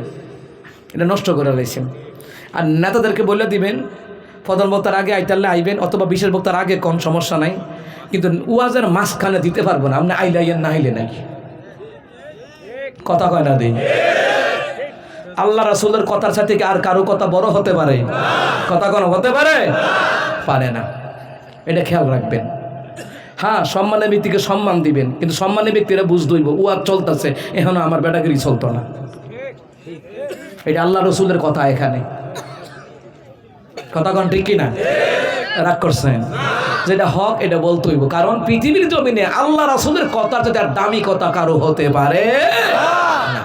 এটা নষ্ট করে লাইছেন। আর নেতাদেরকে বলে দিবেন প্রধান বক্তার আগে আইতালে আইবেন, অথবা বিশেষ বক্তার আগে কোন সমস্যা নাই, কিন্তু ওয়াজের মাঝখানে দিতে পারবো না। আপনি আইলে আইয়েন, না আইলে নাই। কথা কয় না দিই? আল্লাহ রাসূলের কথার সাথে আর কারো কথা বড় হতে পারে? কথা কোনো হতে পারে? পারে না। এটা খেয়াল রাখবেন। হ্যাঁ, সম্মানের ব্যক্তিকে সম্মান দিবেন, কিন্তু সম্মানের ব্যক্তিরা বুঝ দইব ওয়াজ চলতেছে, এখনো আমার বেটাগিরি চলতো না। এটা আল্লাহ রসুলের কথা। এখানে কথা কোন ঠিক কিনা? রাগ করছেন? যেটা হক এটা বলতে হইব, কারণ পৃথিবীর জমিনে আল্লাহ রাসূলের কথা যদি আর দামি কথা কারো হতে পারে না।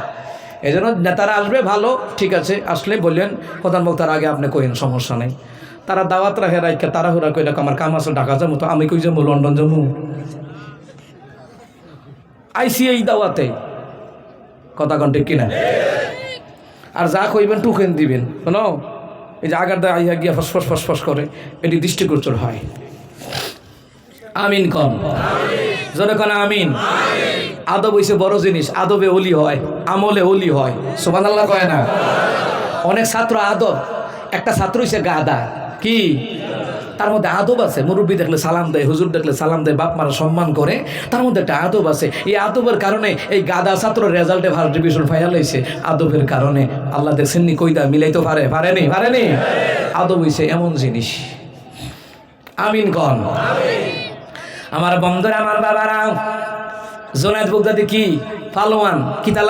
এই জন্য নেতারা আসবে, ভালো ঠিক আছে, আসলে বললেন প্রধান বক্তার আগে আপনি কইন, সমস্যা নেই। তারা দাওয়াত রাখে রাখে তাড়াহুড়া কইলে আমার কাম আছে, ঢাকা যাবো, তো আমি কই যাবো লন্ডন যাবো, আইসি এই দাওয়াতে। কথা কোন ঠিক কিনা? আর যা কইবেন টুকেন দিবেন, শোনো, এই যে আগার দেয় আইয়া গিয়া ফসফস ফসফস করে, এটি দৃষ্টিগোচর হয়। আমিন কন, জোরে কন আমিন। আদব হইছে বড় জিনিস, আদবে ওলি হয়, আমলে ওলি হয়। সুবহানাল্লাহ কয় না? অনেক ছাত্র আদব, একটা ছাত্র হইছে গাদা। কি? তার মধ্যে আদব আছে, মুরব্বী দেখলে সালাম দেয়, হুজুর দেখলে সালাম দেয়, বাপ মারা সম্মান করে, তার মধ্যে একটা আদব আছে। এই আদবের কারণে এই গাদা ছাত্র রেজাল্টে ফার্স্ট ডিভিশন ফাইনাল হয়েছে, আদবের কারণে। আল্লাহ দেখছেননি কইদা মিলাইতে পারেনি? আদব হইছে এমন জিনিস। আমিন কন। আমার বন্ধুরা, আমার বাবারা, জুনায়েদ বাগদাদি কি পালোয়ান? কিতা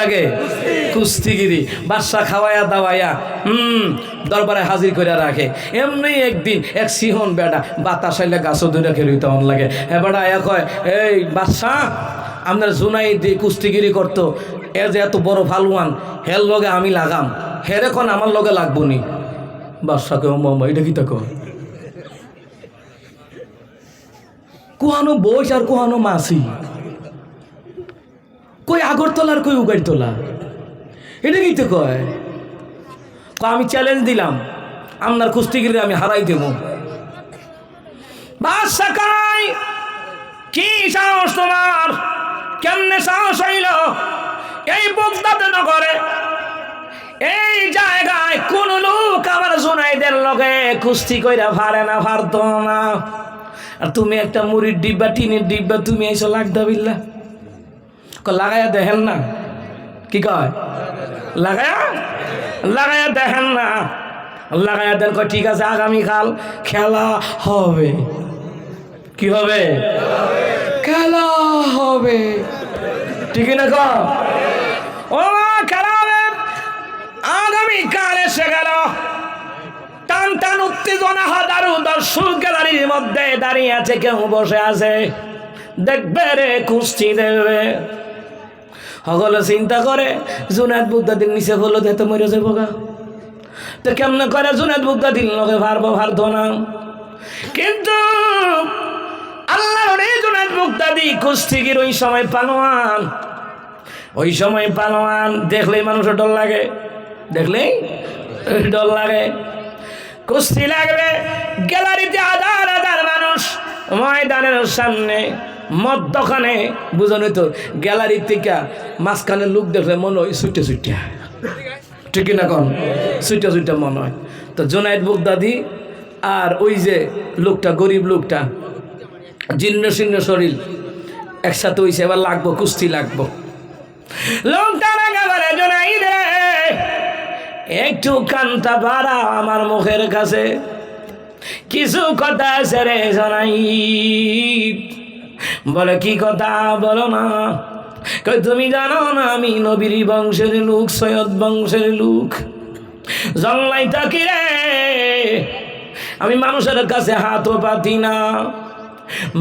লাগে? কুস্তিগিরি। বাদশা খাওয়ায়া দাওয়ায়া দরবারে হাজির করে রাখে। এমনি একদিন এক সিহন বেটা বাতাস আইলে গাছও ধরে খেলি তখন লাগে। হ্যাঁ বেটা আয়া কয়, এই বাদশা, আপনার জুনায়েদ কুস্তিগিরি করতো, এ যে এত বড় পালোয়ান, হের লগে আমি লাগাম, হেরে কোন আমার লগে লাগবো নি? বাদশাকে মামা এটা কি তাকো? কোহানো বইস আর কোহানো মাসি, কই আগরতলার কই উগাইরতলা, এটা কি তো কয়? আমি চ্যালেঞ্জ দিলাম, আপনার কুস্তিগিরি আমি হারাই দেব। বাদশা কয়, কি সাহস তোমার? কেমনে সাহস হইল এই বাগদাদ নগরে, এই জায়গায় কোন লোক আমার জুনায়েদের লগে কুস্তি কইরা পারতো না? আর তুমি একটা মুড়ির ডিব্বা, টিনের ডিব্বা, তুমি এসো লাগদা বিল্লা লাগাইয়া দেখেন না? কি কয়? লাগাইয়া দেখেন না? লাগাইয়া দেন। কয় ঠিক আছে, আগামীকাল খেলা হবে। কি হবে? খেলা হবে, ঠিক না? ও খেলা হবে, আগামীকাল এসে গেল। টান টান উত্তেজনা, হাজারো দর্শক গ্যালারির মধ্যে দাঁড়িয়ে আছে, কেউ বসে আছে, দেখবে রে কুস্তি দেবে। সকলে চিন্তা করে জুনায়েদ বাগদাদির নিচে হলো যেতে মরে যাবো গা, তো কেমনে করে জুনায়েদ বাগদাদির লগে পারতো না। কিন্তু আল্লাহর এই জুনায়েদ বাগদাদি কুস্তিগির, ওই সময় পালোয়ান দেখলেই মানুষের ডর লাগে, কুস্তি লাগবে। গ্যালারিতে হাজার হাজার মানুষ, ময়দানের সামনে মধ্যখানে, বুঝানো তো গ্যালারির থেকে মাঝখানে লোক দেখলে মনে হয় সুইটা, ঠিক না? কোন সুইটা মনে হয়। তো জুনায়েদ বাগদাদি আর ওই যে লোকটা, গরিব লোকটা, জীর্ণ শীর্ণ শরীর, একসাথে হইছে, এবার লাগবো, কুস্তি লাগবো। লোকটা লাগাবারে, জুনায়েদ রে একটু কানটা বাড়া আমার মুখের কাছে, কিছু কথা আছে রে জুনায়েদ। বলে কি কথা বলো না। কই তুমি জানো না আমি নবীর বংশের লোক, সৈয়দ বংশের লোক। জল্লাই থাকি রে, আমি মানুষের কাছে হাতও পাতি না,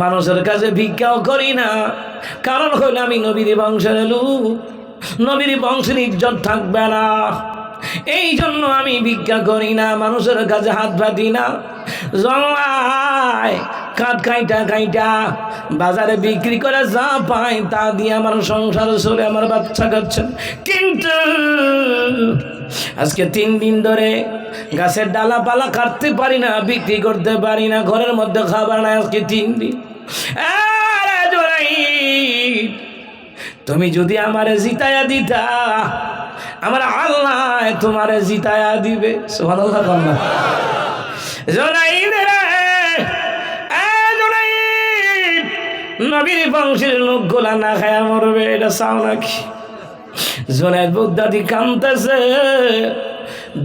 মানুষের কাছে ভিক্ষাও করি না। কারণ হইলে আমি নবীর বংশের লোক, নবীর বংশের ইজ্জত থাকবে না। এই জন্য আমি ভিক্ষা করি না, মানুষের কাছে হাত পাতি না। জল্লাই কাঠ কাইটা কাইটা বাজারে বিক্রি করে যা পায় তা দিয়ে আমার সংসার চলে, আমার বাচ্চা কাচ্ছেন। কিন্তু আজকে 3 দিন ধরে গাছের ডালাপালা কাটতে পারি না, বিক্রি করতে পারি না, ঘরের মধ্যে খাবার নাই আজকে 3 দিন। তুমি যদি আমারে জিতায়া দিতা, আমার আল্লাহ তোমারে জিতায়া দিবে। সুবহানাল্লাহ। আল্লাহ জোনাইদ রে, নবীর বংশের লোকগুলা না খায়া মরবে, এটা চাও নাকি? জোনাইদ বুগদাদি কাঁদতেছে,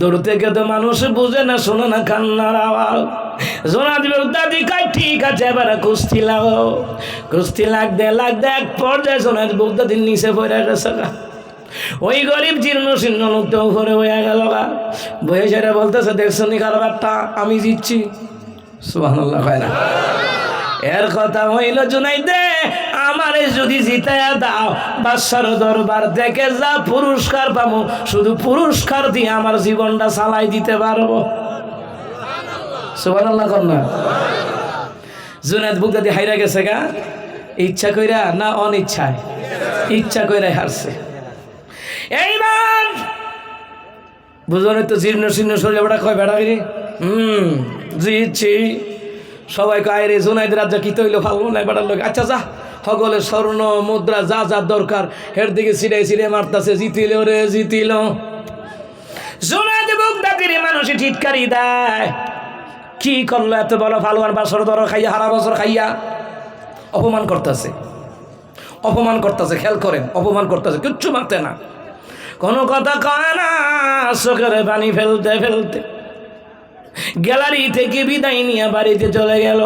দূর থেকে তো মানুষ বুঝে না, শোনো না কান্নার আওয়াজ। জোনাইদ বুগদাদি কয় ঠিক আছে এবারে কুস্তি লাগাও। কুস্তি লাগতে লাগতে এক পর্যায়ে জোনাইদ বুগদাদির নিচে পড়ে গেছে। ওই গরিব জীর্ণ শীর্ণ লোকটা উপরে হয়ে গেল। বয়ে সেটা বলতেছে দেখছো নি কারবারটা, আমি জিতছি। সুবহানাল্লাহ। হয় না? এর কথা হইল জুনাইদে আমারে যদি জিতায়া দাও, বাদশার দরবার থেকে যা পুরস্কার পাবো, শুধু পুরস্কার দিয়ে আমার জীবনটা চালাই দিতে পারবো। সুবহানাল্লাহ। কন্যা জুনাইদ বুগদাদি হাইরা গেছে গা, ইচ্ছা কইরা না অনিচ্ছায়? ইচ্ছা কইরা হারছে। এইবার বুঝলেন তো, জীর্ণ শীর্ণ শরীরে বেটা কয় বেটা গিরি জিতছি। সবাই কয় রে জুনাইদ রাজা কি তৈল ভালো নাই বেটার লোক। আচ্ছা যা, সকলে স্বর্ণ মুদ্রা যা যা দরকার এর দিকে ছিড়াই ছিড়ে মারতাছে। জিতিল রে জিতিল। জুনাইদ বুগদাদির মানুষই ঠিটকারি দেয়, কি করলো এত বড় ফালুয়ার বাসর দর খাইয়া, হারা বছর খাইয়া অপমান করতেছে, অপমান করতেছে। খেয়াল করেন, অপমান করতেছে, কিচ্ছু মারতে না, কোনো কথা কয় না, চোখের পানি ফেলতে ফেলতে গ্যালারি থেকে বিদায় নিয়ে বাড়িতে চলে গেল।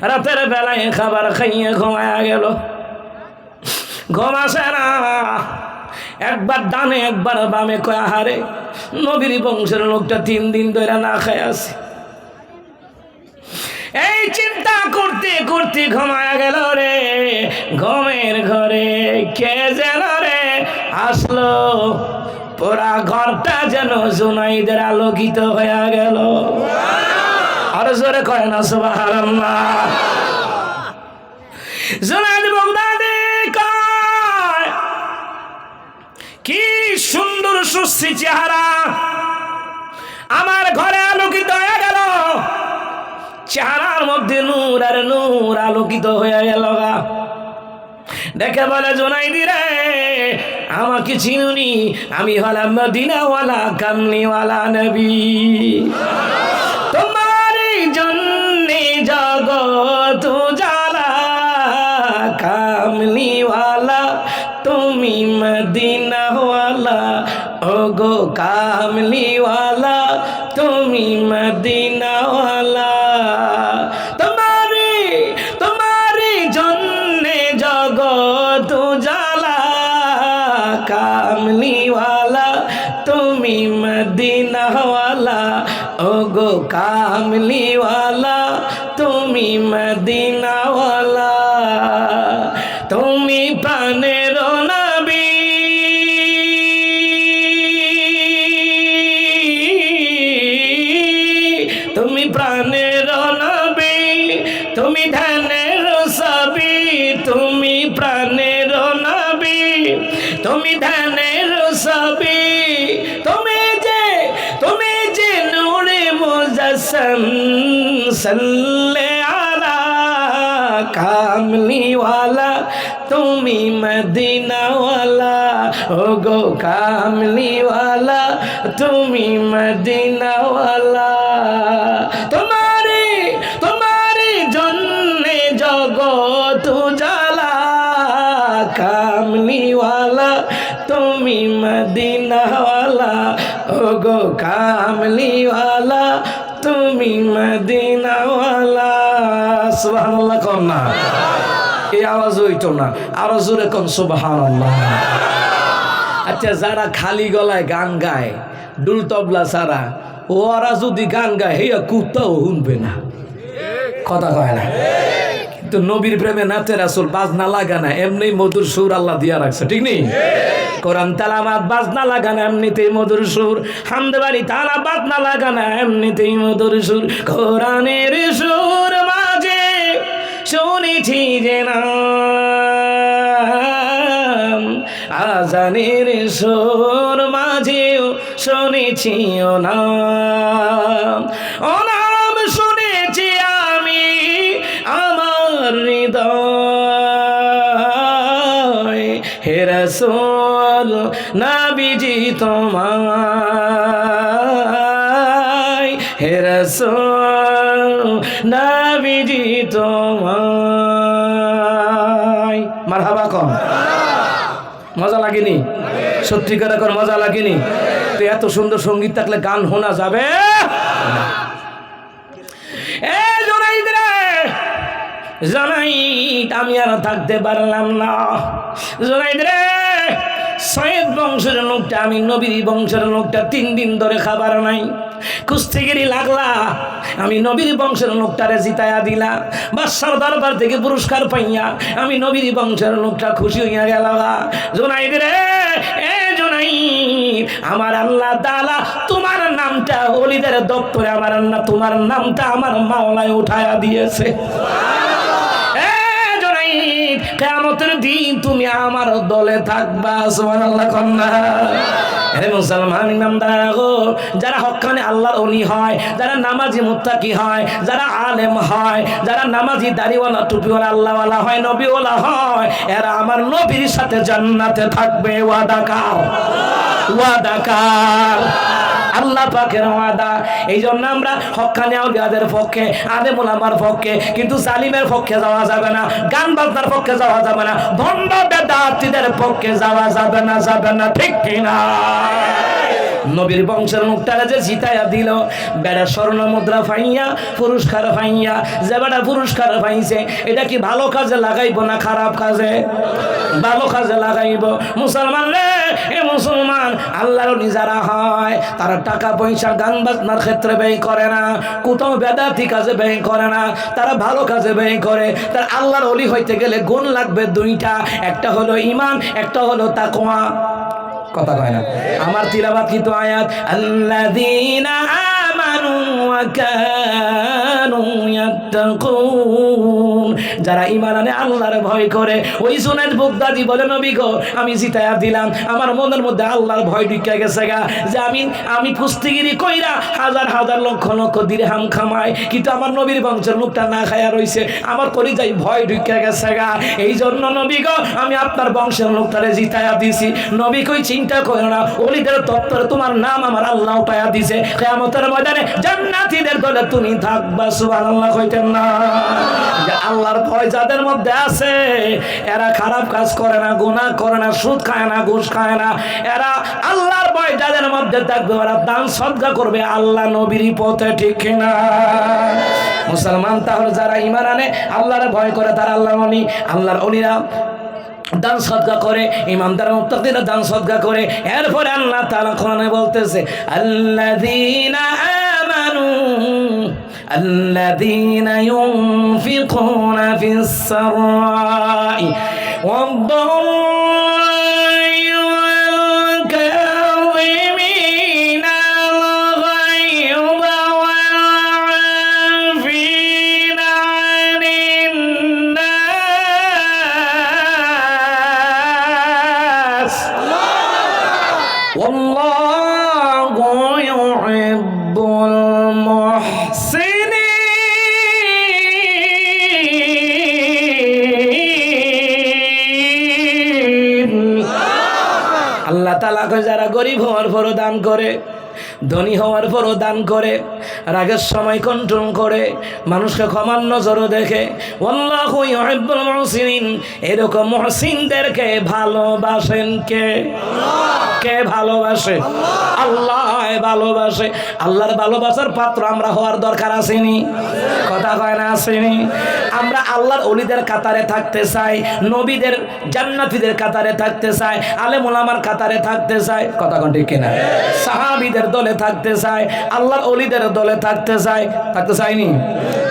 রাতের বেলায় খাবার খাইয়ে ঘুমায়া গেল। ঘুমাসে না, একবার ডানে একবার বামে কয় আহারে নবীর বংশের লোকটা 3 দিন ধরে না খায় আছে। এই চিন্তা করতে করতে ঘুমায়া গেল রে। ঘুমের ঘরে কে যেন রে আসলো, পুরা ঘরটা যেন জুনাইদের আলোকিত হয়ে গেল। আর জোরে কয় না সুবহানাল্লাহ। জুনাইদ বুগদাদি কয় কি সুন্দর সুশ্রী চেহারা আমার ঘরে আলোকিত হয়ে গেল। চেহারার মধ্যে নূর আর নূর আলোকিত হয়ে গেল। দেখে বলে জুনাইদি রে আমাকে চিনুনি, আমি হলাম মদিনাওয়ালা কামলিওয়ালা নবী। তোমার জন্যে জগৎ উজালা, কামলিওয়ালা তুমি মদিনাওয়ালা। ও গো কামলিওয়ালা তুমি মদিনাওয়ালা। তোমারি জন্যে জগৎ উজালা, কামলিওয়ালা তুমি মদিনাওয়ালা। ও গো কামলিওয়ালা তুমি মদিনাওয়ালা। তুমি প্রাণের নবী, তুমি প্রাণের নবী, তুমি ধ্যানের ছবি। তুমি প্রাণের নবী, তুমি ধ্যানের ছবি। তুমি যে নূরে মুজাসসাম, সাল্লে আলা কামলিওয়ালা তুমি মদিনাওয়ালা। ও গো কামলিওয়ালা তুমি মদিনাওয়ালা। তোমারি জন্যে জগৎ উজালা, কামলিওয়ালা তুমি মদিনাওয়ালা। ও গো কামলিওয়ালা তুমি মদিনাওয়ালা। সুবহানাল্লাহ কোন না, এই আওয়াজ হইতো না, আরো জোরে কোন সুবহানাল্লাহ। আচ্ছা, যারা খালি গলায় গান গায়, ডুল তবলা ছাড়া, ওরা যদি গান গায় হেয়া কুত্তাও শুনবে না, কথা কয় না। কিন্তু নবীর প্রেমে নাচে রাসূল, বাজনা লাগা না, এমনি মধুর সুর আল্লাহ দিয়া রাখছে, ঠিক নেই? কোরআন তালাওয়াত বাজনা লাগানা এমনিতেই মধুর সুর, হামদে বাড়ি তালা বাজনা লাগানা এমনিতেই মধুর সুর। কোরআনের সুর মাঝে শুনেছি যে না, আজানের সুর মাঝেও শুনেছি ও নাম, ও নাম শুনেছি আমি আমার হৃদয়। হে রাসূল নবীজি তোমায়, হে রাসূল নবীজি তোমায়। মারহাবা কম, মজা লাগেনি? সত্যিকার এখন মজা লাগেনি? তো এত সুন্দর সঙ্গীত থাকলে গান শোনা যাবে? জনাইদ, আমি আর থাকতে পারলাম না। জনাইদ রে, সৈয়দ বংশের লোকটা, আমি নবীর বংশের লোকটা, 3 দিন ধরে খাবার নাই, কুস্তিগিরি লাগলা, আমি নবীর বংশের লোকটারে জিতায়া দিলা, বাদশার দরবার থেকে পুরস্কার পাইয়া আমি নবীর বংশের লোকটা খুশি হইয়া গেল। জুনাইদ রে, এ জুনাইদ, আমার আল্লাহ তাআলা তোমার নামটা ওলিদের দপ্তরে, আমার আল্লাহ তোমার নামটা আমার মাওলায় উঠায়া দিয়েছে। কিয়ামতের দিন তুমি আমার দলে থাকবা, সুবহানাল্লাহ কন্যা। হে মুসলমান ইমানদার গো, যারা হক্কানি আল্লাহর ওলি হয়, যারা নামাজি মুত্তাকি হয়, যারা আলেম হয়, যারা নামাজি দাড়িওয়ালা টুপিওয়ালা আল্লাহওয়ালা হয়, নবীওয়ালা হয়, এরা আমার নবীর সাথে জান্নাতে থাকবে। ওয়াদা কার? ওয়াদা কার? আল্লাহ পাকের ওয়াদা। এই জন্য আমরা হক্কানি আউলিয়াদের পক্ষে, আলেম ওলামার পক্ষে, কিন্তু জালিমের পক্ষে যাওয়া যাবে না, গান বাজনার পক্ষে যাওয়া যাবে না, ভণ্ড বেদাতীদের পক্ষে যাওয়া যাবে না, যাবে না, ঠিক কিনা? নবীর বংশের মুখটারে যে জিতাইয়া দিল, বেড়া স্বর্ণ মুদ্রা পাইয়া, পুরস্কার পাইয়া, যে বেড়া পুরস্কার পাইছে, এটা কি ভালো কাজে লাগাইব না খারাপ কাজে? ভালো কাজে লাগাইব। মুসলমান রে, এ মুসলমান, আল্লাহর ওলি যারা হয় তারা টাকা পয়সা গান বাজনার ক্ষেত্রে ব্যয় করে না, কোথাও বেদাতি কাজে ব্যয় করে না, তারা ভালো কাজে ব্যয় করে। তার আল্লাহর ওলি হইতে গেলে গুণ লাগবে 2টা, একটা হলো ঈমান, একটা হলো তাকওয়া। কথা কয় না? আমার তিলাওয়াত কিন্তু আয়াত, আল্লাযীনা আমানু ওয়া কানু ইয়াত্তাকুন, যারা ঈমান আনে, আল্লাহর ভয় করে। ওই জুনায়েদ বাগদাদী বলে, নবী গো, আমি জিতায়া দিলাম, আমার মনের মধ্যে আল্লাহর ভয় ঢুকে গেছে গা, যে আমি কুস্তিগিরি কইরা হাজার হাজার লক্ষ লক্ষ দিরহাম খামাই, কিন্তু আমার নবীর বংশের লোকটা না খায়া রইছে, আমার কলিজায় ভয় ঢুকে গেছে গা। এই জন্য নবী গো, আমি আপনার বংশের লোকটারে জিতায়া দিছি। নবী কই, চিন্তা করো না, ওলিদের তত্ত্বরে তোমার নাম আমার আল্লাহ উঠায়া দিছে, কিয়ামতের ময়দানে জান্নাতীদের দলে তুমি থাকবা। সুবহানাল্লাহ কইতেন না? যে আল্লাহর ভয় যাদের মধ্যে আছে, এরা খারাপ কাজ করে না, গুনাহ করে না, সুদ খায় না, ঘুষ খায় না, এরা আল্লাহর ভয় যাদের মধ্যে থাকবে, ওরা দান সদকা করবে আল্লাহ নবীর পথে, ঠিক না? মুসলমান, তাহলে যারা ঈমান আনে, আল্লাহর ভয় করে, তারা আল্লাহর ওলি। আল্লাহর ওলিরা দান সদকা করে, ইমানদার মুত্তাকিরা দান সদকা করে। এরপরে আল্লাহ তাআলা কোরআনে বলতেছে, আল্লাযীনা আমানু الذين ينفقون في السراء والضراء والكاظمين الغيظ والعافين عن الناس والله يحب المحسنين। আল্লাহ তাআলা যারা গরিব হওয়ার পরও দান করে, ধনী হওয়ার পরও দান করে, রাগের সময় কন্ট্রোল করে, মানুষকে ক্ষমার নজরও দেখে। আল্লাহু ইউহিব্বুল মুহসিনিন, এরকম মুহসিনদেরকে ভালোবাসেন কে? কে ভালোবাসে? আল্লাহ ভালোবাসে। আল্লাহর ভালোবাসার পাত্র আমরা হওয়ার দরকার আসেনি? কথা কয় না আসেনি? আমরা আল্লাহর ওলিদের কাতারে থাকতে চাই, নবীদের জান্নাতীদের কাতারে থাকতে চাই, আলেম ওলামার কাতারে থাকতে চাই, কথা কোন ঠিক কিনা? সাহাবীদের দলে থাকতে চাই, আল্লাহর ওলিদের দলে থাকতে চাইনি?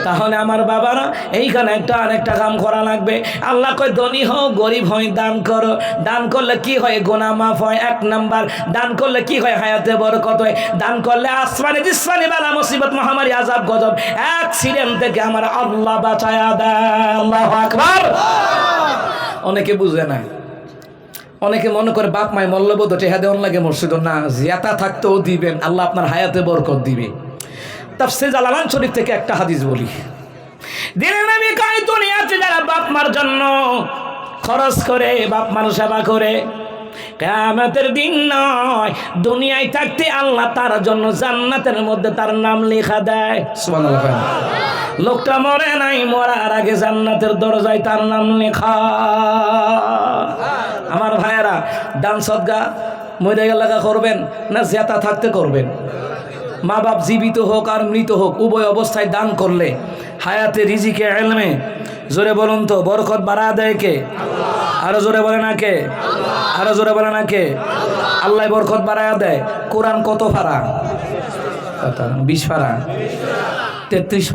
তাহলে আমার বাবারা এইখানে একটা আরেকটা কাম করা লাগবে। আল্লাহ কয় ধনী হও গরিব হই দান করো। দান করলে কি হয়? গুনাহ মাফ হয়, এক নাম্বার। দান করলে কি হয়? হায়াতে বরকত হয়। দান করলে আসমানে জিসমানে বালা মুসিবত মহামারী আযাব গজব অ্যাক্সিডেন্ট থেকে আমার আল্লাহ বাঁচায়া দেয়। আল্লাহু আকবার। অনেকে বুঝে না, অনেকে মনে করে বাপ মায় মল্লবোধ টেহা দেওয়ার লাগে মসজিদ না, জিয়াতা থাকতেও দিবেন, আল্লাহ আপনার হায়াতে বরকত দিবে। তাফসীর জালালাইন শরীফ থেকে একটা হাদিস বলি। দিনের নবী কয় দুনিয়াতে যারা বাপ মার জন্য খরচ করে, বাপ মার সেবা করে, কিয়ামতের দিন নয় দুনিয়ায় থাকতে আল্লাহ তার জন্য জান্নাতের মধ্যে তার নাম লেখা দেয়। সুবহানাল্লাহ। লোকটা মরে নাই, মরার আগে জান্নাতের দরজায় তার নাম লেখা। আমার ভাইয়েরা, দান সদকা মরে গেলে করবেন না জিয়াতা থাকতে করবেন? মা বাপ জীবিত হোক আর মৃত হোক উভয় অবস্থায় দান করলে হায়াতে রিজিকে ইলমে, জোরে বলুন তো, বরকত বাড়া দেয় কে? আরো জোরে বলে না কে? আরো জোরে বলে না কে? আল্লাহ বরকত বাড়ায়া দেয়। কোরআন কত পারা? 20 পারা, 33 পারা।